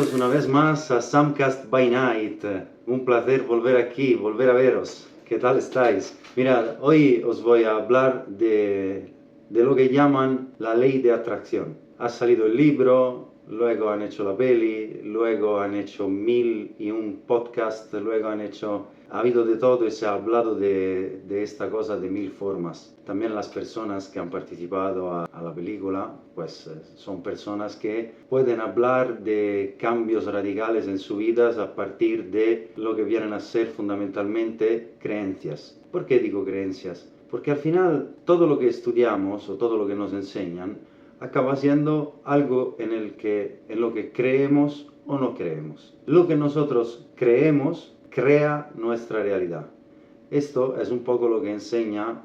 bienvenidos una vez más a Samcast by Night. Un placer volver aquí, volver a veros. ¿Qué tal estáis? Mirad, hoy os voy a hablar de lo que llaman la ley de atracción. Ha salido el libro, luego han hecho la peli, luego han hecho 1001 podcast, luego ha habido de todo y se ha hablado de esta cosa de 1000 formas. También las personas que han participado a la película, pues son personas que pueden hablar de cambios radicales en su vida a partir de lo que vienen a ser fundamentalmente creencias. ¿Por qué digo creencias? Porque al final todo lo que estudiamos o todo lo que nos enseñan acaba siendo algo en lo que creemos o no creemos. Lo que nosotros creemos crea nuestra realidad. Esto es un poco lo que enseña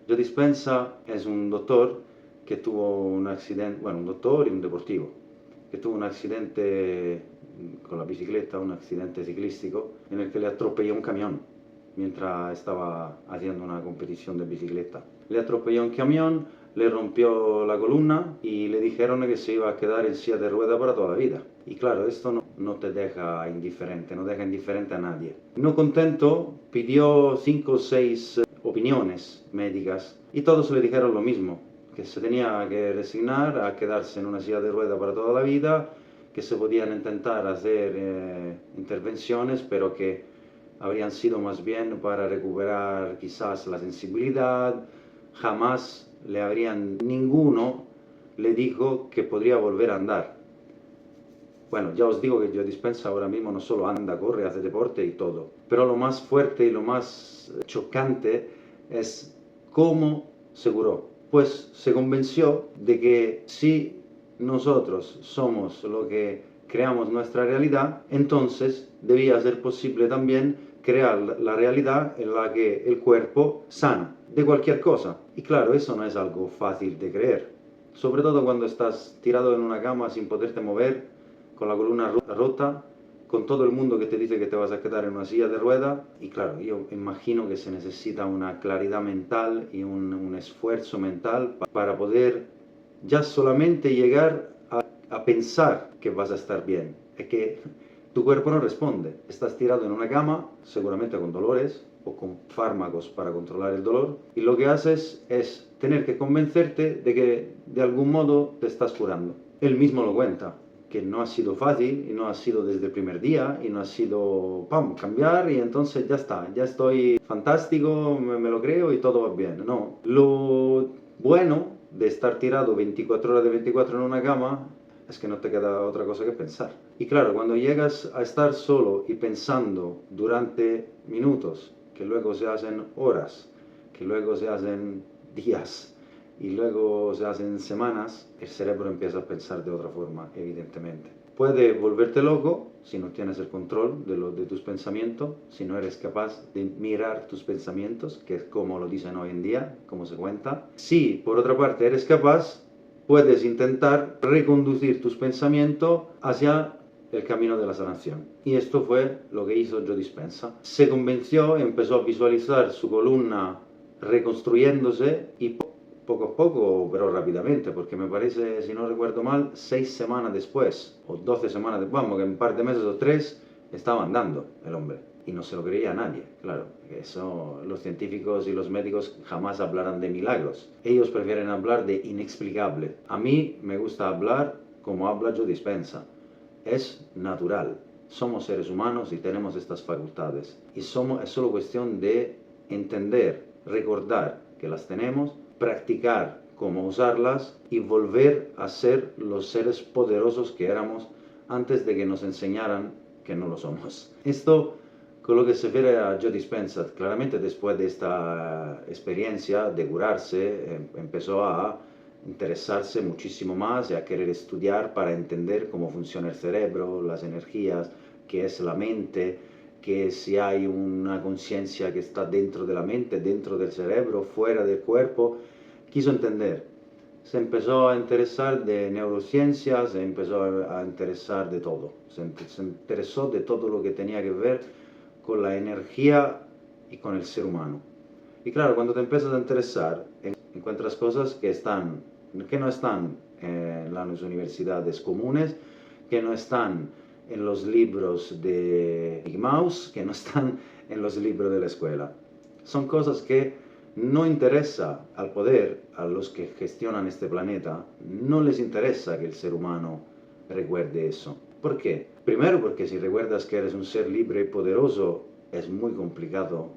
Joe Dispenza. Es un doctor que tuvo un accidente, bueno, un doctor y un deportivo, que tuvo un accidente con la bicicleta, un accidente ciclístico, en el que le atropelló un camión mientras estaba haciendo una competición de bicicleta. Le atropelló un camión, le rompió la columna y le dijeron que se iba a quedar en silla de ruedas para toda la vida. Y claro, esto no te deja indiferente, no deja indiferente a nadie. No contento, pidió 5 o 6 opiniones médicas y todos le dijeron lo mismo, que se tenía que resignar a quedarse en una silla de ruedas para toda la vida, que se podían intentar hacer intervenciones, pero que habrían sido más bien para recuperar quizás la sensibilidad. Jamás ninguno le dijo que podría volver a andar. Bueno, ya os digo que Joe Dispenza ahora mismo no solo anda, corre, hace deporte y todo, pero lo más fuerte y lo más chocante es cómo se curó. Pues se convenció de que si nosotros somos lo que creamos nuestra realidad, entonces debía ser posible también crear la realidad en la que el cuerpo sana de cualquier cosa. Y claro, eso no es algo fácil de creer, sobre todo cuando estás tirado en una cama sin poderte mover, con la columna rota, con todo el mundo que te dice que te vas a quedar en una silla de ruedas. Y claro, yo imagino que se necesita una claridad mental y un esfuerzo mental para poder ya solamente llegar a pensar que vas a estar bien. Es que tu cuerpo no responde. Estás tirado en una cama, seguramente con dolores o con fármacos para controlar el dolor, y lo que haces es tener que convencerte de que de algún modo te estás curando. Él mismo lo cuenta, que no ha sido fácil y no ha sido desde el primer día y no ha sido cambiar y entonces ya está, ya estoy fantástico, me lo creo y todo va bien. No, lo bueno de estar tirado 24 horas de 24 en una cama es que no te queda otra cosa que pensar. Y claro, cuando llegas a estar solo y pensando durante minutos, que luego se hacen horas, que luego se hacen días y luego se hacen semanas, el cerebro empieza a pensar de otra forma, evidentemente. Puede volverte loco si no tienes el control de tus pensamientos, si no eres capaz de mirar tus pensamientos, que es como lo dicen hoy en día, como se cuenta. Si, por otra parte, eres capaz, puedes intentar reconducir tus pensamientos hacia el camino de la sanación. Y esto fue lo que hizo Joe Dispenza. Se convenció, empezó a visualizar su columna reconstruyéndose y poco a poco, pero rápidamente, porque me parece, si no recuerdo mal, 6 semanas después, o 12 semanas después, vamos, que en un par de meses o 3, estaba andando el hombre. Y no se lo creía a nadie, claro. Eso, los científicos y los médicos jamás hablarán de milagros. Ellos prefieren hablar de inexplicable. A mí me gusta hablar como habla Joe Dispenza. Es natural. Somos seres humanos y tenemos estas facultades. Y es solo cuestión de entender, recordar que las tenemos, practicar cómo usarlas y volver a ser los seres poderosos que éramos antes de que nos enseñaran que no lo somos. Esto con lo que se refiere a Joe Dispenza. Claramente después de esta experiencia de curarse, empezó a interesarse muchísimo más y a querer estudiar para entender cómo funciona el cerebro, las energías, qué es la mente, que si hay una conciencia que está dentro de la mente, dentro del cerebro, fuera del cuerpo. Quiso entender. Se empezó a interesar de neurociencias, se empezó a interesar de todo. Se interesó de todo lo que tenía que ver con la energía y con el ser humano. Y claro, cuando te empiezas a interesar, encuentras cosas que no están en las universidades comunes, que no están en los libros de Mickey Mouse, que no están en los libros de la escuela. Son cosas que no interesa al poder, a los que gestionan este planeta, no les interesa que el ser humano recuerde eso. ¿Por qué? Primero porque si recuerdas que eres un ser libre y poderoso, es muy complicado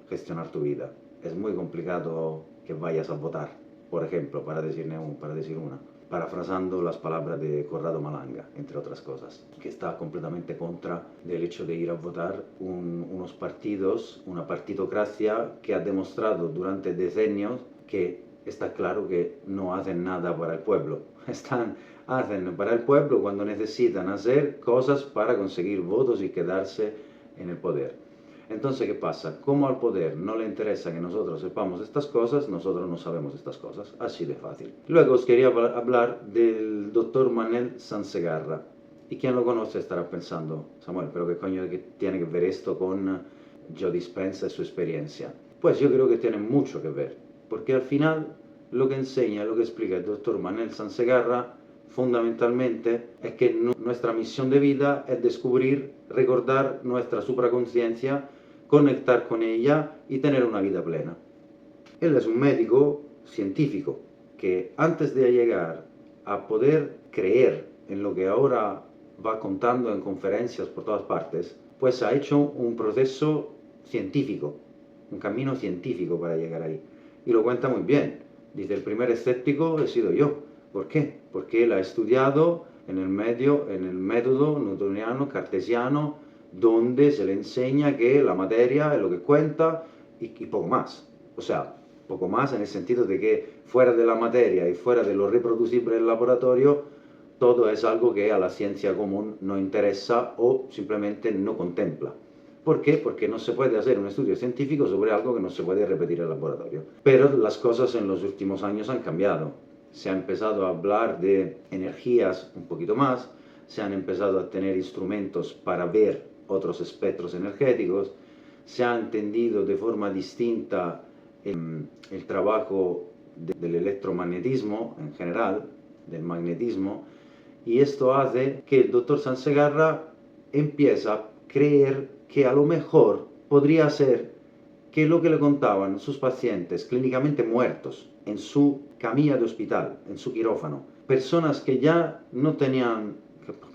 gestionar tu vida. Es muy complicado que vayas a votar, por ejemplo, para decir una, parafrasando las palabras de Corrado Malanga, entre otras cosas, que está completamente contra del hecho de ir a votar unos partidos, una partitocracia que ha demostrado durante decenios que está claro que no hacen nada para el pueblo. Hacen para el pueblo cuando necesitan hacer cosas para conseguir votos y quedarse en el poder. Entonces, ¿qué pasa? Como al poder no le interesa que nosotros sepamos estas cosas, nosotros no sabemos estas cosas. Así de fácil. Luego os quería hablar del doctor Manel Sansegarra. Y quien lo conoce estará pensando, Samuel, ¿pero qué coño tiene que ver esto con Joe Dispenza y su experiencia? Pues yo creo que tiene mucho que ver. Porque al final lo que enseña, lo que explica el doctor Manel Sansegarra, fundamentalmente es que nuestra misión de vida es descubrir, recordar nuestra supraconciencia, conectar con ella y tener una vida plena. Él es un médico científico que antes de llegar a poder creer en lo que ahora va contando en conferencias por todas partes, pues ha hecho un proceso científico, un camino científico para llegar ahí. Y lo cuenta muy bien. Dice, el primer escéptico he sido yo. ¿Por qué? Porque él ha estudiado en el método newtoniano, cartesiano, donde se le enseña que la materia es lo que cuenta y poco más. O sea, poco más en el sentido de que fuera de la materia y fuera de lo reproducible del laboratorio, todo es algo que a la ciencia común no interesa o simplemente no contempla. ¿Por qué? Porque no se puede hacer un estudio científico sobre algo que no se puede repetir en el laboratorio. Pero las cosas en los últimos años han cambiado. Se ha empezado a hablar de energías un poquito más, se han empezado a tener instrumentos para ver otros espectros energéticos, se ha entendido de forma distinta el trabajo del electromagnetismo en general, del magnetismo, y esto hace que el doctor Sansegarra empieza a creer que a lo mejor podría ser que lo que le contaban sus pacientes clínicamente muertos en su camilla de hospital, en su quirófano, personas que ya no tenían,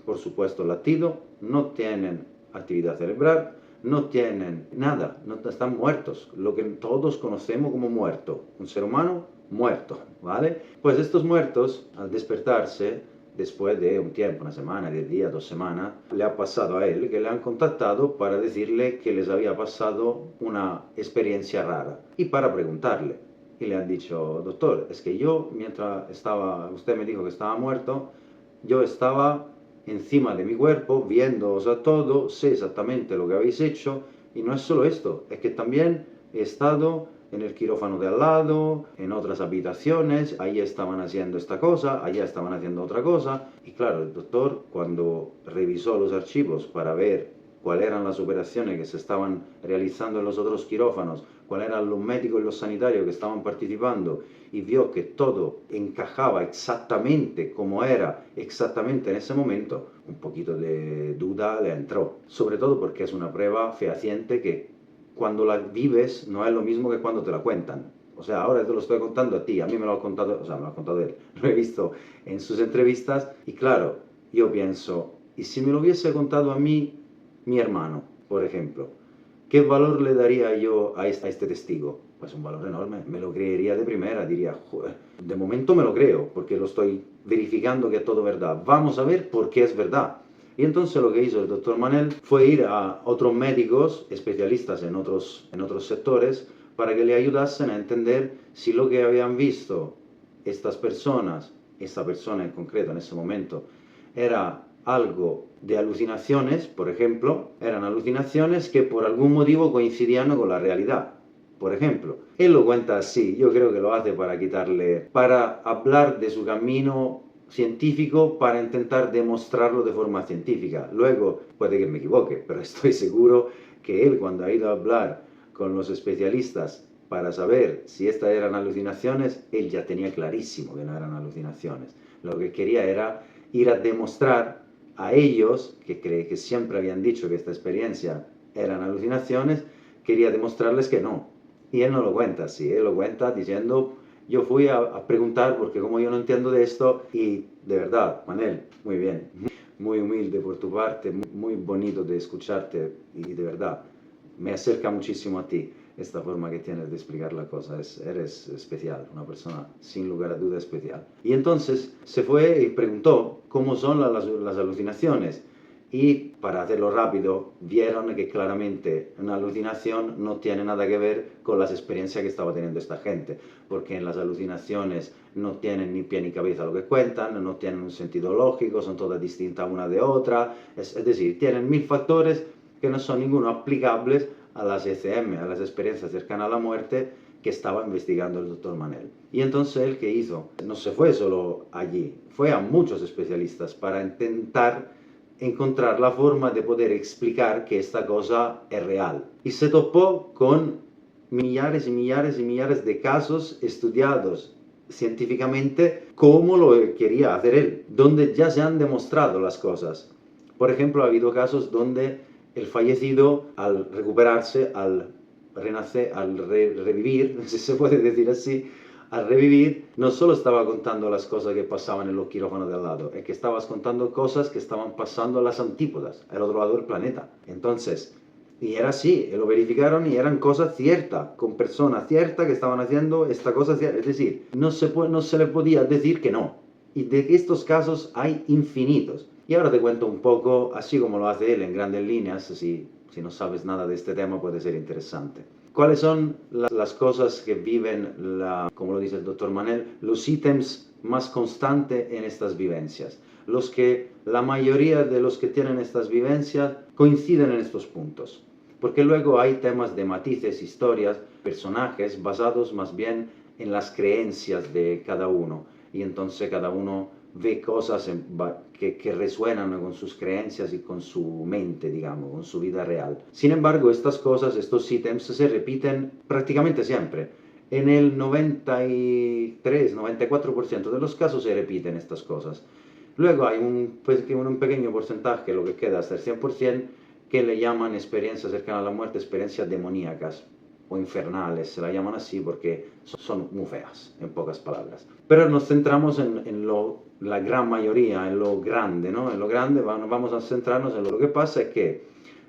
por supuesto, latido, no tienen actividad cerebral, no tienen nada, no están muertos, lo que todos conocemos como muerto, un ser humano muerto, ¿vale? Pues estos muertos, al despertarse, después de un tiempo, una semana, 10 días, 2 semanas, le ha pasado a él que le han contactado para decirle que les había pasado una experiencia rara y para preguntarle. Y le han dicho, doctor, es que yo mientras usted me dijo que estaba muerto, yo estaba encima de mi cuerpo, viéndoos a todo, sé exactamente lo que habéis hecho, y no es solo esto, es que también he estado en el quirófano de al lado, en otras habitaciones, ahí estaban haciendo esta cosa, allá estaban haciendo otra cosa, y claro, el doctor cuando revisó los archivos para ver cuáles eran las operaciones que se estaban realizando en los otros quirófanos, cuáles eran los médicos y los sanitarios que estaban participando, y vio que todo encajaba exactamente como era, exactamente en ese momento, un poquito de duda le entró. Sobre todo porque es una prueba fehaciente que cuando la vives no es lo mismo que cuando te la cuentan. O sea, ahora te lo estoy contando a ti, a mí me lo ha contado, o sea, me lo ha contado él, lo he visto en sus entrevistas, y claro, yo pienso, ¿y si me lo hubiese contado a mí mi hermano, por ejemplo? ¿Qué valor le daría yo a este testigo? Pues un valor enorme, me lo creería de primera, diría, joder, de momento me lo creo, porque lo estoy verificando que es todo verdad. Vamos a ver por qué es verdad. Y entonces lo que hizo el doctor Manel fue ir a otros médicos especialistas en otros sectores para que le ayudasen a entender si lo que habían visto estas personas, esta persona en concreto en ese momento, era algo de alucinaciones, por ejemplo, eran alucinaciones que por algún motivo coincidían con la realidad. Por ejemplo, él lo cuenta así, yo creo que lo hace para hablar de su camino científico, para intentar demostrarlo de forma científica. Luego, puede que me equivoque, pero estoy seguro que él cuando ha ido a hablar con los especialistas para saber si estas eran alucinaciones, él ya tenía clarísimo que no eran alucinaciones. Lo que quería era ir a demostrar a ellos, que siempre habían dicho que esta experiencia eran alucinaciones, quería demostrarles que no. Y él no lo cuenta así, él lo cuenta diciendo, yo fui a preguntar porque como yo no entiendo de esto, y de verdad, Manel, muy bien, muy humilde por tu parte, muy bonito de escucharte y de verdad, me acerca muchísimo a ti esta forma que tienes de explicar la cosa. Eres especial, una persona sin lugar a duda especial. Y entonces se fue y preguntó cómo son las alucinaciones. Y para hacerlo rápido, vieron que claramente una alucinación no tiene nada que ver con las experiencias que estaba teniendo esta gente, porque en las alucinaciones no tienen ni pie ni cabeza lo que cuentan, no tienen un sentido lógico, son todas distintas una de otra, es decir, tienen mil factores que no son ninguno aplicables a las ECM, a las experiencias cercanas a la muerte que estaba investigando el doctor Manel. Y entonces él, ¿qué hizo? No se fue solo allí, fue a muchos especialistas para intentar encontrar la forma de poder explicar que esta cosa es real. Y se topó con millares y millares y millares de casos estudiados científicamente como lo quería hacer él, donde ya se han demostrado las cosas. Por ejemplo, ha habido casos donde el fallecido, al recuperarse, al renacer, al revivir, si se puede decir así, al revivir, no solo estaba contando las cosas que pasaban en los quirófanos de al lado, es que estabas contando cosas que estaban pasando a las antípodas, al otro lado del planeta. Entonces, y era así, lo verificaron y eran cosas ciertas, con personas ciertas que estaban haciendo esta cosa cierta. Es decir, no se le podía decir que no. Y de estos casos hay infinitos. Y ahora te cuento un poco, así como lo hace él en grandes líneas, si no sabes nada de este tema puede ser interesante. ¿Cuáles son las cosas que viven, como lo dice el doctor Manel, los ítems más constantes en estas vivencias? Los que la mayoría de los que tienen estas vivencias coinciden en estos puntos. Porque luego hay temas de matices, historias, personajes basados más bien en las creencias de cada uno. Y entonces cada uno ve cosas que resuenan con sus creencias y con su mente, digamos, con su vida real. Sin embargo, estas cosas, estos ítems se repiten prácticamente siempre. En el 93-94% de los casos se repiten estas cosas. Luego hay un pequeño porcentaje, lo que queda hasta el 100%, que le llaman experiencias cercanas a la muerte, experiencias demoníacas o infernales, se la llaman así porque son muy feas, en pocas palabras. Pero nos centramos en la gran mayoría, en lo grande, ¿no? En lo grande vamos a centrarnos en lo que pasa es que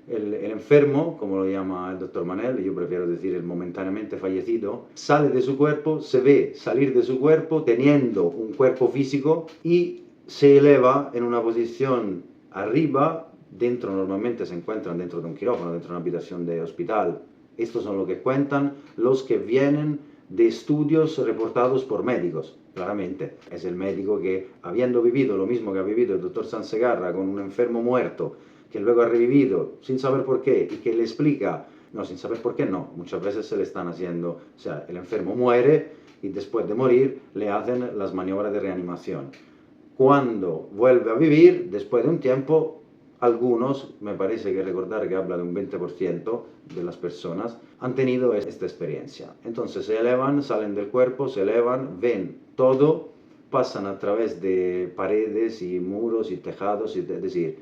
el enfermo, como lo llama el doctor Manel, yo prefiero decir el momentáneamente fallecido, sale de su cuerpo, se ve salir de su cuerpo teniendo un cuerpo físico y se eleva en una posición arriba, normalmente se encuentran dentro de un quirófano, dentro de una habitación de hospital. Estos son lo que cuentan los que vienen de estudios reportados por médicos. Claramente, es el médico que, habiendo vivido lo mismo que ha vivido el doctor Sansegarra con un enfermo muerto, que luego ha revivido sin saber por qué y que le explica, no, sin saber por qué no, muchas veces se le están haciendo, o sea, el enfermo muere y después de morir le hacen las maniobras de reanimación. Cuando vuelve a vivir, después de un tiempo, algunos, me parece que recordar que habla de un 20% de las personas, han tenido esta experiencia. Entonces se elevan, salen del cuerpo, se elevan, ven todo, pasan a través de paredes y muros y tejados, es decir,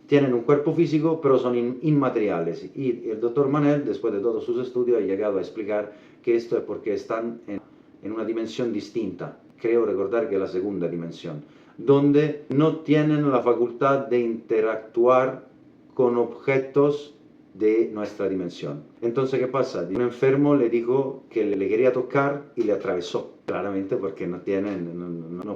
tienen un cuerpo físico, pero son inmateriales. Y el doctor Manel, después de todos sus estudios, ha llegado a explicar que esto es porque están en una dimensión distinta. Creo recordar que es la segunda dimensión, donde no tienen la facultad de interactuar con objetos de nuestra dimensión. Entonces, ¿qué pasa? Un enfermo le dijo que le quería tocar y le atravesó, claramente porque no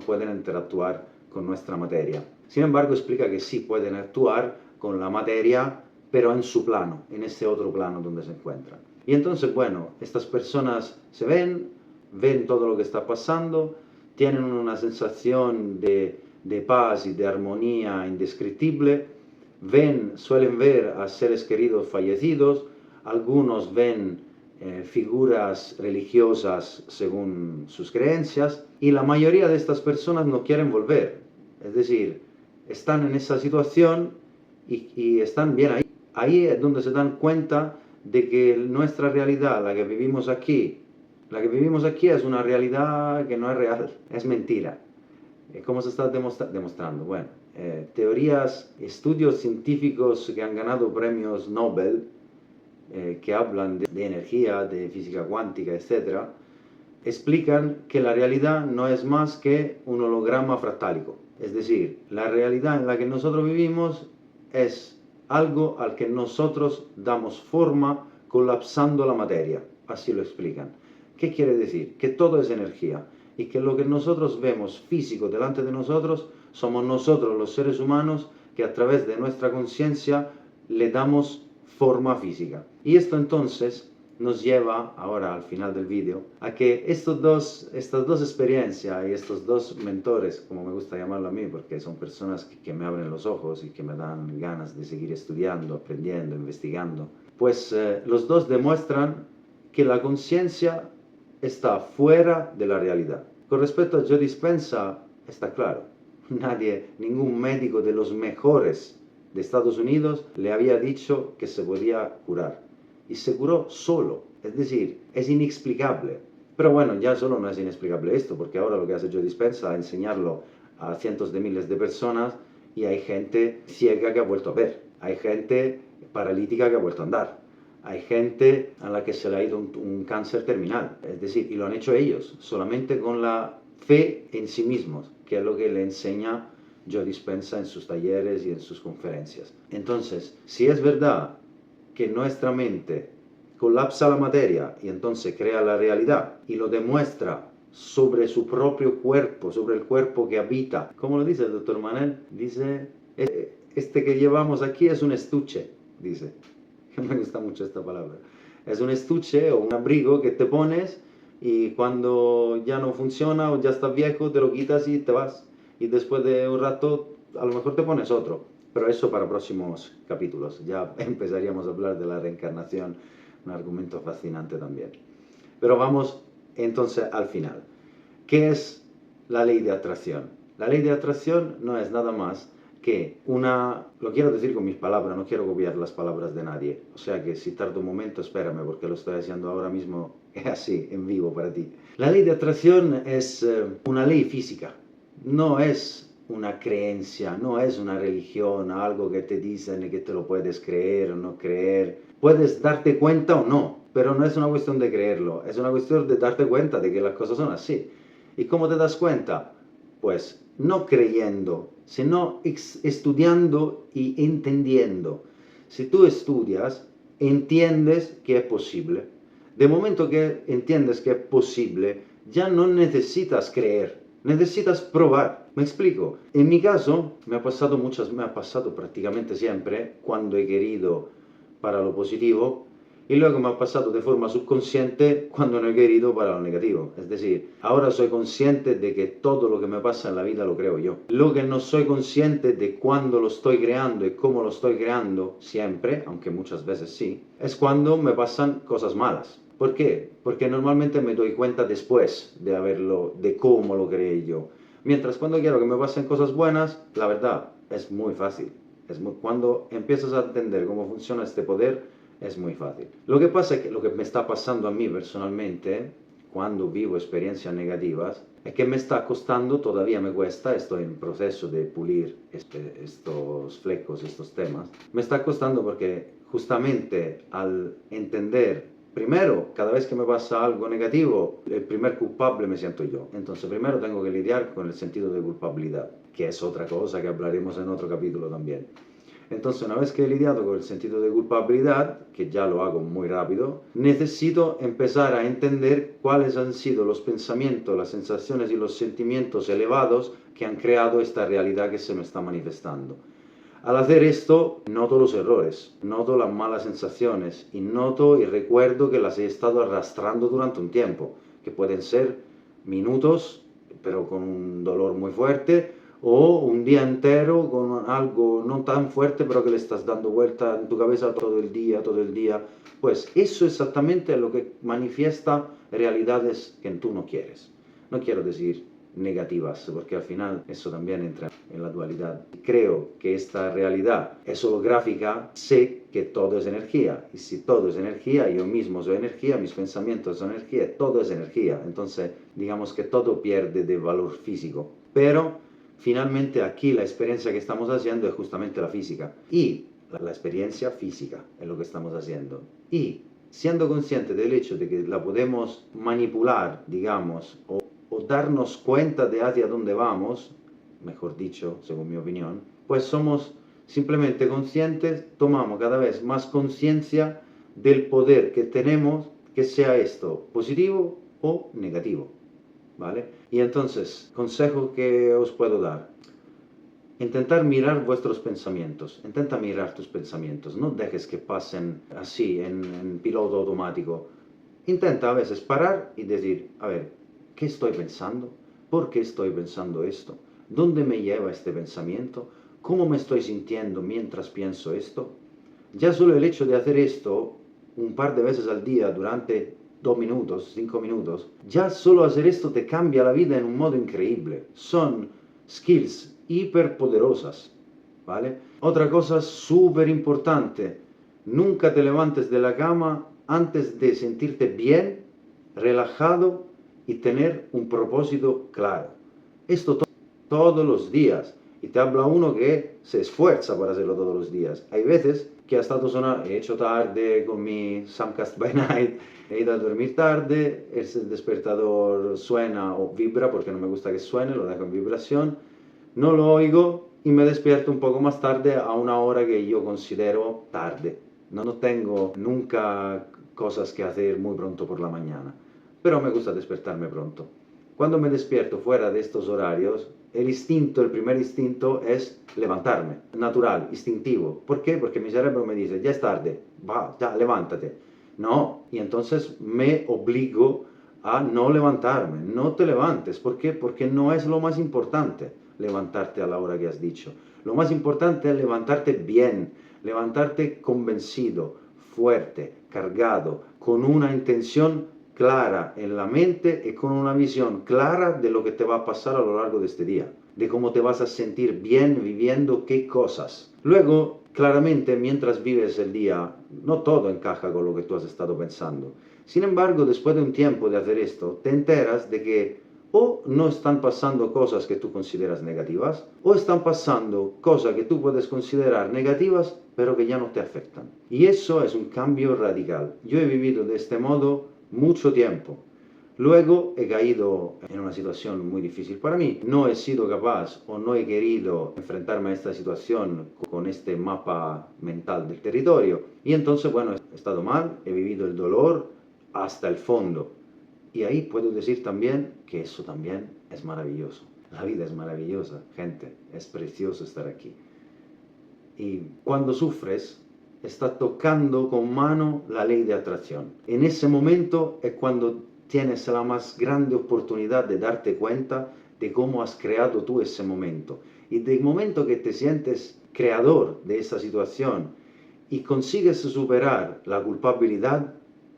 pueden interactuar con nuestra materia. Sin embargo, explica que sí pueden actuar con la materia, pero en su plano, en ese otro plano donde se encuentran. Y entonces, bueno, estas personas se ven todo lo que está pasando, tienen una sensación de paz y de armonía indescriptible, suelen ver a seres queridos fallecidos, algunos ven figuras religiosas según sus creencias, y la mayoría de estas personas no quieren volver, es decir, están en esa situación y están bien ahí. Ahí es donde se dan cuenta de que nuestra realidad, la que vivimos aquí es una realidad que no es real, es mentira. ¿Cómo se está demostrando? Bueno, teorías, estudios científicos que han ganado premios Nobel, que hablan de energía, de física cuántica, etc., explican que la realidad no es más que un holograma fractálico. Es decir, la realidad en la que nosotros vivimos es algo al que nosotros damos forma colapsando la materia. Así lo explican. ¿Qué quiere decir? Que todo es energía y que lo que nosotros vemos físico delante de nosotros somos nosotros los seres humanos que a través de nuestra conciencia le damos forma física. Y esto entonces nos lleva, ahora al final del vídeo, a que estas dos experiencias y estos dos mentores, como me gusta llamarlo a mí, porque son personas que me abren los ojos y que me dan ganas de seguir estudiando, aprendiendo, investigando, pues los dos demuestran que la conciencia está fuera de la realidad. Con respecto a Joe Dispenza, está claro, nadie, ningún médico de los mejores de Estados Unidos le había dicho que se podía curar. Y se curó solo, es decir, es inexplicable. Pero bueno, ya solo no es inexplicable esto, porque ahora lo que hace Joe Dispenza es enseñarlo a cientos de miles de personas y hay gente ciega que ha vuelto a ver, hay gente paralítica que ha vuelto a andar, hay gente a la que se le ha ido un cáncer terminal, es decir, y lo han hecho ellos, solamente con la fe en sí mismos, que es lo que le enseña Joe Dispenza en sus talleres y en sus conferencias. Entonces, si es verdad que nuestra mente colapsa la materia y entonces crea la realidad y lo demuestra sobre su propio cuerpo, sobre el cuerpo que habita. ¿Cómo lo dice el doctor Manel? Dice, este que llevamos aquí es un estuche, dice. Me gusta mucho esta palabra. Es un estuche o un abrigo que te pones y cuando ya no funciona o ya estás viejo te lo quitas y te vas. Y después de un rato a lo mejor te pones otro. Pero eso para próximos capítulos. Ya empezaríamos a hablar de la reencarnación, un argumento fascinante también. Pero vamos entonces al final. ¿Qué es la ley de atracción? La ley de atracción no es nada más que lo quiero decir con mis palabras, no quiero copiar las palabras de nadie. O sea que si tardo un momento, espérame, porque lo estoy haciendo ahora mismo así, en vivo para ti. La ley de atracción es una ley física, no es una creencia, no es una religión, algo que te dicen y que te lo puedes creer o no creer. Puedes darte cuenta o no, pero no es una cuestión de creerlo, es una cuestión de darte cuenta de que las cosas son así. ¿Y cómo te das cuenta? Pues no creyendo, sino estudiando y entendiendo. Si tú estudias, entiendes que es posible. De momento que entiendes que es posible, ya no necesitas creer, necesitas probar. ¿Me explico? En mi caso, me ha pasado prácticamente siempre, cuando he querido para lo positivo, y luego me ha pasado de forma subconsciente cuando no he querido para lo negativo. Es decir, ahora soy consciente de que todo lo que me pasa en la vida lo creo yo. Lo que no soy consciente de cuándo lo estoy creando y cómo lo estoy creando siempre, aunque muchas veces sí, es cuando me pasan cosas malas. ¿Por qué? Porque normalmente me doy cuenta después de cómo lo creé yo. Mientras cuando quiero que me pasen cosas buenas, la verdad, es muy fácil. Cuando empiezas a entender cómo funciona este poder, es muy fácil. Lo que pasa es que lo que me está pasando a mí personalmente, cuando vivo experiencias negativas, es que me está costando, todavía me cuesta, estoy en proceso de pulir estos flecos, estos temas. Me está costando porque justamente al entender, primero, cada vez que me pasa algo negativo, el primer culpable me siento yo. Entonces primero tengo que lidiar con el sentido de culpabilidad, que es otra cosa que hablaremos en otro capítulo también. Entonces, una vez que he lidiado con el sentido de culpabilidad, que ya lo hago muy rápido, necesito empezar a entender cuáles han sido los pensamientos, las sensaciones y los sentimientos elevados que han creado esta realidad que se me está manifestando. Al hacer esto, noto los errores, noto las malas sensaciones y noto y recuerdo que las he estado arrastrando durante un tiempo, que pueden ser minutos, pero con un dolor muy fuerte, o un día entero con algo no tan fuerte, pero que le estás dando vuelta en tu cabeza todo el día, pues eso exactamente es lo que manifiesta realidades que tú no quieres. No quiero decir negativas, porque al final eso también entra en la dualidad. Creo que esta realidad es holográfica, sé que todo es energía, y si todo es energía, yo mismo soy energía, mis pensamientos son energía, todo es energía, entonces digamos que todo pierde de valor físico, pero finalmente aquí la experiencia que estamos haciendo es justamente la física. Y la experiencia física es lo que estamos haciendo. Y siendo consciente del hecho de que la podemos manipular, digamos, o darnos cuenta de hacia dónde vamos, mejor dicho, según mi opinión, pues somos simplemente conscientes, tomamos cada vez más conciencia del poder que tenemos, que sea esto positivo o negativo, ¿vale? Y entonces, consejo que os puedo dar: intentar mirar vuestros pensamientos, intenta mirar tus pensamientos, no dejes que pasen así en piloto automático. Intenta a veces parar y decir, a ver, ¿qué estoy pensando? ¿Por qué estoy pensando esto? ¿Dónde me lleva este pensamiento? ¿Cómo me estoy sintiendo mientras pienso esto? Ya solo el hecho de hacer esto un par de veces al día durante 2 minutos, 5 minutos, ya solo hacer esto te cambia la vida en un modo increíble. Son skills hiperpoderosas, ¿vale? Otra cosa súper importante, nunca te levantes de la cama antes de sentirte bien, relajado y tener un propósito claro. Esto todos los días. Y te habla uno que se esfuerza para hacerlo todos los días. Hay veces que ha estado sonando, he hecho tarde con mi Samcast by Night, he ido a dormir tarde, el despertador suena o vibra, porque no me gusta que suene, lo dejo en vibración, no lo oigo y me despierto un poco más tarde a una hora que yo considero tarde. No tengo nunca cosas que hacer muy pronto por la mañana, pero me gusta despertarme pronto. Cuando me despierto fuera de estos horarios, el primer instinto es levantarme, natural, instintivo. ¿Por qué? Porque mi cerebro me dice, ya es tarde, va, ya, levántate. No, y entonces me obligo a no levantarme. No te levantes. ¿Por qué? Porque no es lo más importante levantarte a la hora que has dicho. Lo más importante es levantarte bien, levantarte convencido, fuerte, cargado, con una intención clara en la mente y con una visión clara de lo que te va a pasar a lo largo de este día, de cómo te vas a sentir bien viviendo qué cosas. Luego, claramente, mientras vives el día, no todo encaja con lo que tú has estado pensando. Sin embargo, después de un tiempo de hacer esto, te enteras de que o no están pasando cosas que tú consideras negativas, o están pasando cosas que tú puedes considerar negativas, pero que ya no te afectan. Y eso es un cambio radical. Yo he vivido de este modo mucho tiempo. Luego he caído en una situación muy difícil para mí. No he sido capaz o no he querido enfrentarme a esta situación con este mapa mental del territorio. Y entonces, bueno, he estado mal, he vivido el dolor hasta el fondo. Y ahí puedo decir también que eso también es maravilloso. La vida es maravillosa, gente. Es precioso estar aquí. Y cuando sufres, está tocando con mano la ley de atracción. En ese momento es cuando tienes la más grande oportunidad de darte cuenta de cómo has creado tú ese momento. Y del momento que te sientes creador de esa situación y consigues superar la culpabilidad,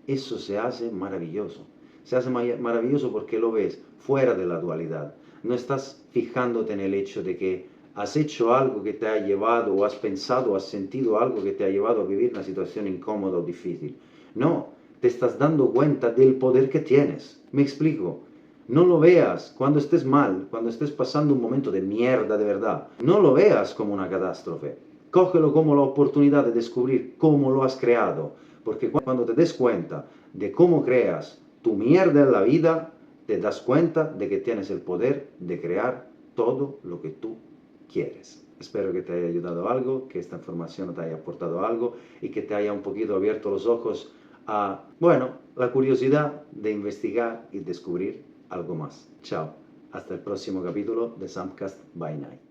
eso se hace maravilloso. Se hace maravilloso porque lo ves fuera de la dualidad. No estás fijándote en el hecho de que has hecho algo que te ha llevado, o has pensado, o has sentido algo que te ha llevado a vivir una situación incómoda o difícil. No, te estás dando cuenta del poder que tienes. Me explico. No lo veas cuando estés mal, cuando estés pasando un momento de mierda de verdad. No lo veas como una catástrofe. Cógelo como la oportunidad de descubrir cómo lo has creado. Porque cuando te des cuenta de cómo creas tu mierda en la vida, te das cuenta de que tienes el poder de crear todo lo que tú quieres. Espero que te haya ayudado algo, que esta información te haya aportado algo y que te haya un poquito abierto los ojos a, bueno, la curiosidad de investigar y descubrir algo más. Chao, hasta el próximo capítulo de Samcast by Night.